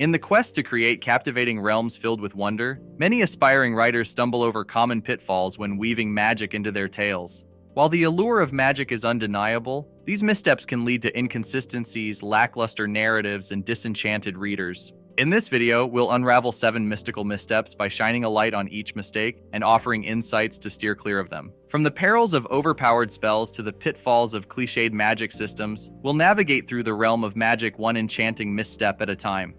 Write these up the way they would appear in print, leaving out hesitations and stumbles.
In the quest to create captivating realms filled with wonder, many aspiring writers stumble over common pitfalls when weaving magic into their tales. While the allure of magic is undeniable, these missteps can lead to inconsistencies, lackluster narratives, and disenchanted readers. In this video, we'll unravel 7 mystical missteps by shining a light on each mistake and offering insights to steer clear of them. From the perils of overpowered spells to the pitfalls of cliched magic systems, we'll navigate through the realm of magic one enchanting misstep at a time.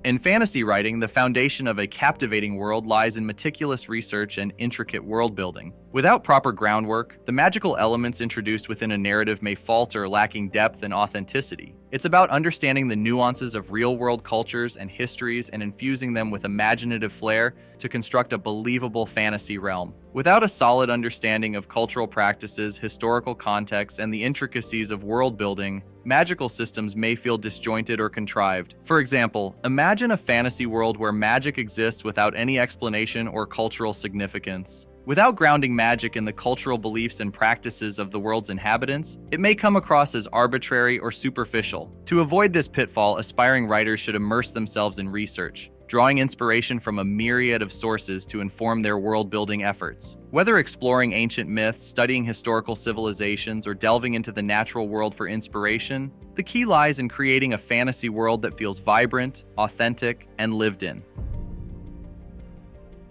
In fantasy writing, the foundation of a captivating world lies in meticulous research and intricate world building. Without proper groundwork, the magical elements introduced within a narrative may falter, lacking depth and authenticity. It's about understanding the nuances of real-world cultures and histories and infusing them with imaginative flair to construct a believable fantasy realm. Without a solid understanding of cultural practices, historical context, and the intricacies of world building, magical systems may feel disjointed or contrived. For example, imagine a fantasy world where magic exists without any explanation or cultural significance. Without grounding magic in the cultural beliefs and practices of the world's inhabitants, it may come across as arbitrary or superficial. To avoid this pitfall, aspiring writers should immerse themselves in research, drawing inspiration from a myriad of sources to inform their world-building efforts. Whether exploring ancient myths, studying historical civilizations, or delving into the natural world for inspiration, the key lies in creating a fantasy world that feels vibrant, authentic, and lived in.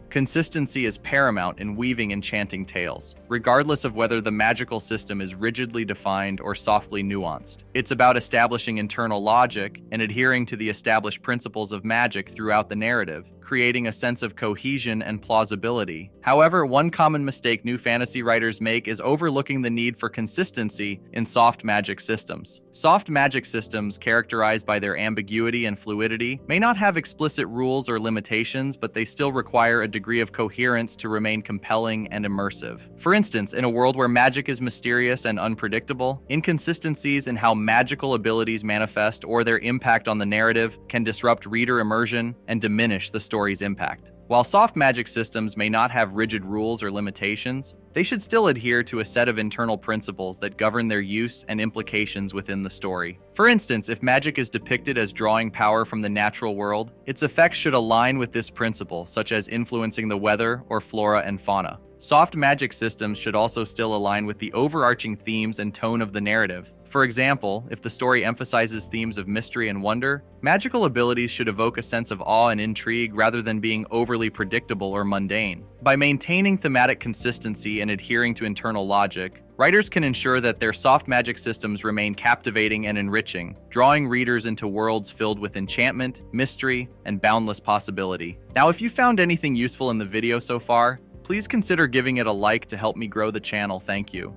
Consistency is paramount in weaving enchanting tales, regardless of whether the magical system is rigidly defined or softly nuanced. It's about establishing internal logic and adhering to the established principles of magic throughout the narrative, creating a sense of cohesion and plausibility. However, one common mistake new fantasy writers make is overlooking the need for consistency in soft magic systems. Soft magic systems, characterized by their ambiguity and fluidity, may not have explicit rules or limitations, but they still require a degree of coherence to remain compelling and immersive. For instance, in a world where magic is mysterious and unpredictable, inconsistencies in how magical abilities manifest or their impact on the narrative can disrupt reader immersion and diminish the story's impact. While soft magic systems may not have rigid rules or limitations, they should still adhere to a set of internal principles that govern their use and implications within the story. For instance, if magic is depicted as drawing power from the natural world, its effects should align with this principle, such as influencing the weather or flora and fauna. Soft magic systems should also still align with the overarching themes and tone of the narrative. For example, if the story emphasizes themes of mystery and wonder, magical abilities should evoke a sense of awe and intrigue rather than being overly predictable or mundane. By maintaining thematic consistency and adhering to internal logic, writers can ensure that their soft magic systems remain captivating and enriching, drawing readers into worlds filled with enchantment, mystery, and boundless possibility. Now, if you found anything useful in the video so far, please consider giving it a like to help me grow the channel. Thank you.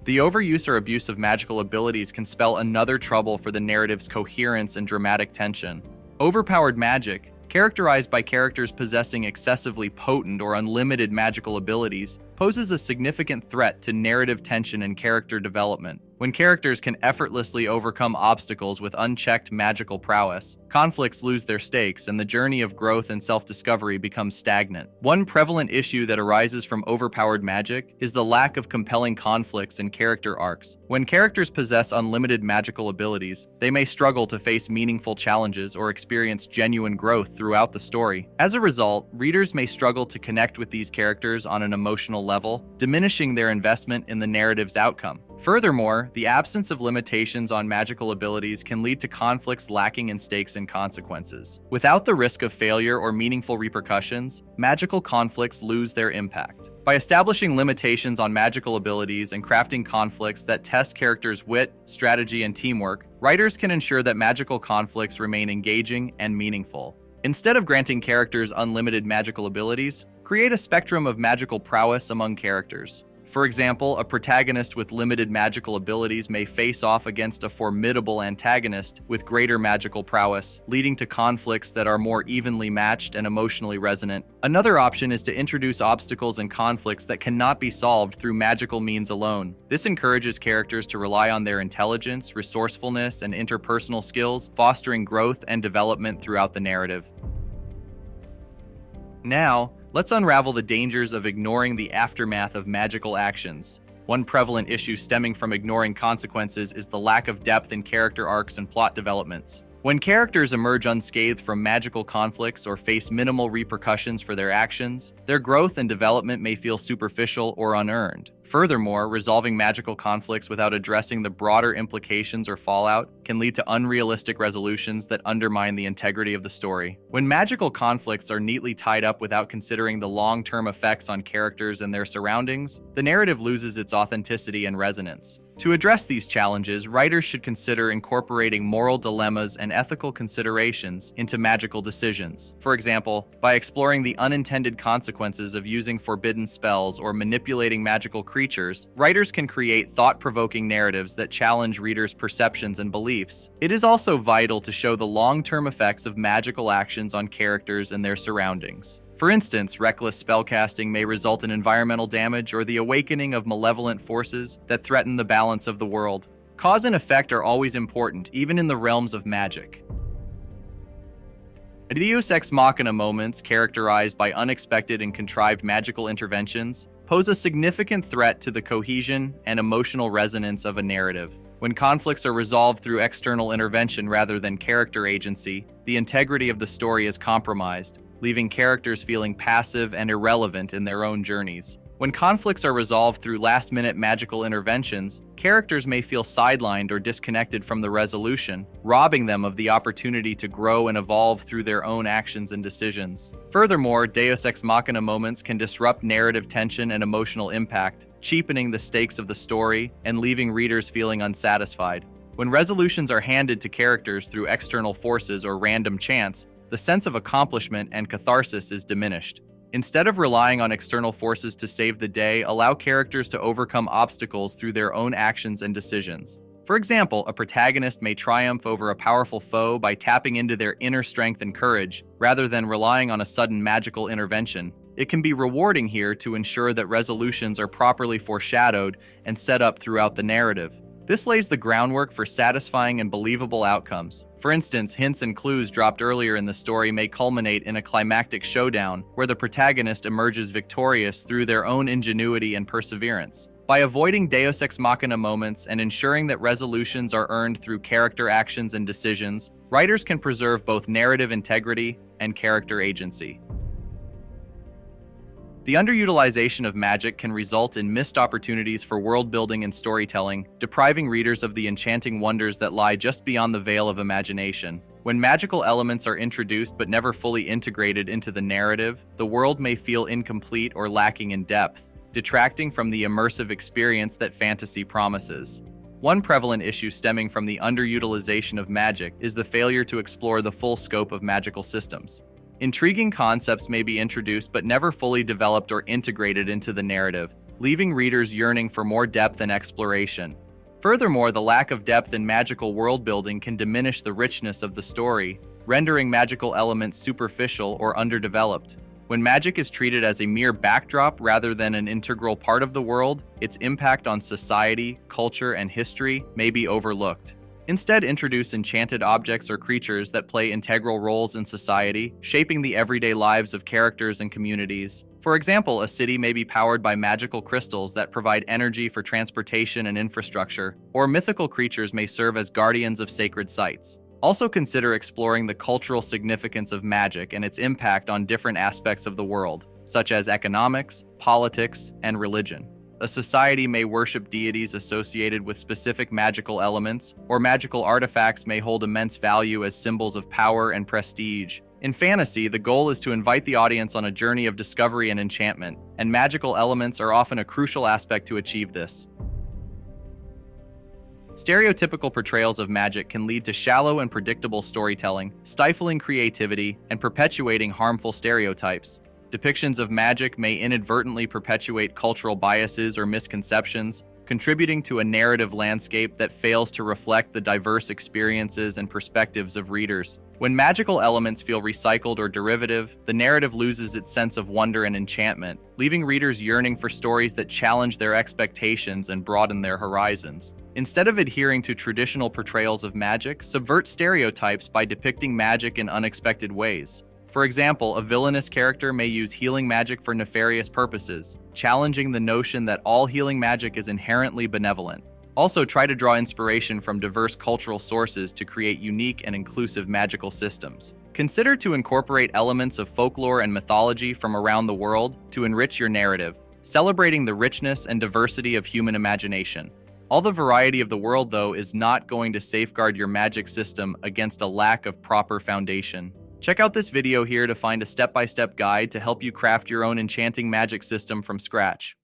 The overuse or abuse of magical abilities can spell another trouble for the narrative's coherence and dramatic tension. Overpowered magic, characterized by characters possessing excessively potent or unlimited magical abilities, poses a significant threat to narrative tension and character development. When characters can effortlessly overcome obstacles with unchecked magical prowess, conflicts lose their stakes and the journey of growth and self-discovery becomes stagnant. One prevalent issue that arises from overpowered magic is the lack of compelling conflicts and character arcs. When characters possess unlimited magical abilities, they may struggle to face meaningful challenges or experience genuine growth throughout the story. As a result, readers may struggle to connect with these characters on an emotional level, diminishing their investment in the narrative's outcome. Furthermore, the absence of limitations on magical abilities can lead to conflicts lacking in stakes and consequences. Without the risk of failure or meaningful repercussions, magical conflicts lose their impact. By establishing limitations on magical abilities and crafting conflicts that test characters' wit, strategy, and teamwork, writers can ensure that magical conflicts remain engaging and meaningful. Instead of granting characters unlimited magical abilities, create a spectrum of magical prowess among characters. For example, a protagonist with limited magical abilities may face off against a formidable antagonist with greater magical prowess, leading to conflicts that are more evenly matched and emotionally resonant. Another option is to introduce obstacles and conflicts that cannot be solved through magical means alone. This encourages characters to rely on their intelligence, resourcefulness, and interpersonal skills, fostering growth and development throughout the narrative. Now, let's unravel the dangers of ignoring the aftermath of magical actions. One prevalent issue stemming from ignoring consequences is the lack of depth in character arcs and plot developments. When characters emerge unscathed from magical conflicts or face minimal repercussions for their actions, their growth and development may feel superficial or unearned. Furthermore, resolving magical conflicts without addressing the broader implications or fallout can lead to unrealistic resolutions that undermine the integrity of the story. When magical conflicts are neatly tied up without considering the long-term effects on characters and their surroundings, the narrative loses its authenticity and resonance. To address these challenges, writers should consider incorporating moral dilemmas and ethical considerations into magical decisions. For example, by exploring the unintended consequences of using forbidden spells or manipulating magical creatures, writers can create thought-provoking narratives that challenge readers' perceptions and beliefs. It is also vital to show the long-term effects of magical actions on characters and their surroundings. For instance, reckless spellcasting may result in environmental damage or the awakening of malevolent forces that threaten the balance of the world. Cause and effect are always important, even in the realms of magic. Deus Ex Machina moments, characterized by unexpected and contrived magical interventions, pose a significant threat to the cohesion and emotional resonance of a narrative. When conflicts are resolved through external intervention rather than character agency, the integrity of the story is compromised, leaving characters feeling passive and irrelevant in their own journeys. When conflicts are resolved through last-minute magical interventions, characters may feel sidelined or disconnected from the resolution, robbing them of the opportunity to grow and evolve through their own actions and decisions. Furthermore, Deus Ex Machina moments can disrupt narrative tension and emotional impact, cheapening the stakes of the story and leaving readers feeling unsatisfied. When resolutions are handed to characters through external forces or random chance, the sense of accomplishment and catharsis is diminished. Instead of relying on external forces to save the day, allow characters to overcome obstacles through their own actions and decisions. For example, a protagonist may triumph over a powerful foe by tapping into their inner strength and courage, rather than relying on a sudden magical intervention. It can be rewarding here to ensure that resolutions are properly foreshadowed and set up throughout the narrative. This lays the groundwork for satisfying and believable outcomes. For instance, hints and clues dropped earlier in the story may culminate in a climactic showdown where the protagonist emerges victorious through their own ingenuity and perseverance. By avoiding Deus Ex Machina moments and ensuring that resolutions are earned through character actions and decisions, writers can preserve both narrative integrity and character agency. The underutilization of magic can result in missed opportunities for world-building and storytelling, depriving readers of the enchanting wonders that lie just beyond the veil of imagination. When magical elements are introduced but never fully integrated into the narrative, the world may feel incomplete or lacking in depth, detracting from the immersive experience that fantasy promises. One prevalent issue stemming from the underutilization of magic is the failure to explore the full scope of magical systems. Intriguing concepts may be introduced but never fully developed or integrated into the narrative, leaving readers yearning for more depth and exploration. Furthermore, the lack of depth in magical world-building can diminish the richness of the story, rendering magical elements superficial or underdeveloped. When magic is treated as a mere backdrop rather than an integral part of the world, its impact on society, culture, and history may be overlooked. Instead, introduce enchanted objects or creatures that play integral roles in society, shaping the everyday lives of characters and communities. For example, a city may be powered by magical crystals that provide energy for transportation and infrastructure, or mythical creatures may serve as guardians of sacred sites. Also consider exploring the cultural significance of magic and its impact on different aspects of the world, such as economics, politics, and religion. A society may worship deities associated with specific magical elements, or magical artifacts may hold immense value as symbols of power and prestige. In fantasy, the goal is to invite the audience on a journey of discovery and enchantment, and magical elements are often a crucial aspect to achieve this. Stereotypical portrayals of magic can lead to shallow and predictable storytelling, stifling creativity, and perpetuating harmful stereotypes. Depictions of magic may inadvertently perpetuate cultural biases or misconceptions, contributing to a narrative landscape that fails to reflect the diverse experiences and perspectives of readers. When magical elements feel recycled or derivative, the narrative loses its sense of wonder and enchantment, leaving readers yearning for stories that challenge their expectations and broaden their horizons. Instead of adhering to traditional portrayals of magic, subvert stereotypes by depicting magic in unexpected ways. For example, a villainous character may use healing magic for nefarious purposes, challenging the notion that all healing magic is inherently benevolent. Also, try to draw inspiration from diverse cultural sources to create unique and inclusive magical systems. Consider to incorporate elements of folklore and mythology from around the world to enrich your narrative, celebrating the richness and diversity of human imagination. All the variety of the world, though, is not going to safeguard your magic system against a lack of proper foundation. Check out this video here to find a step-by-step guide to help you craft your own enchanting magic system from scratch.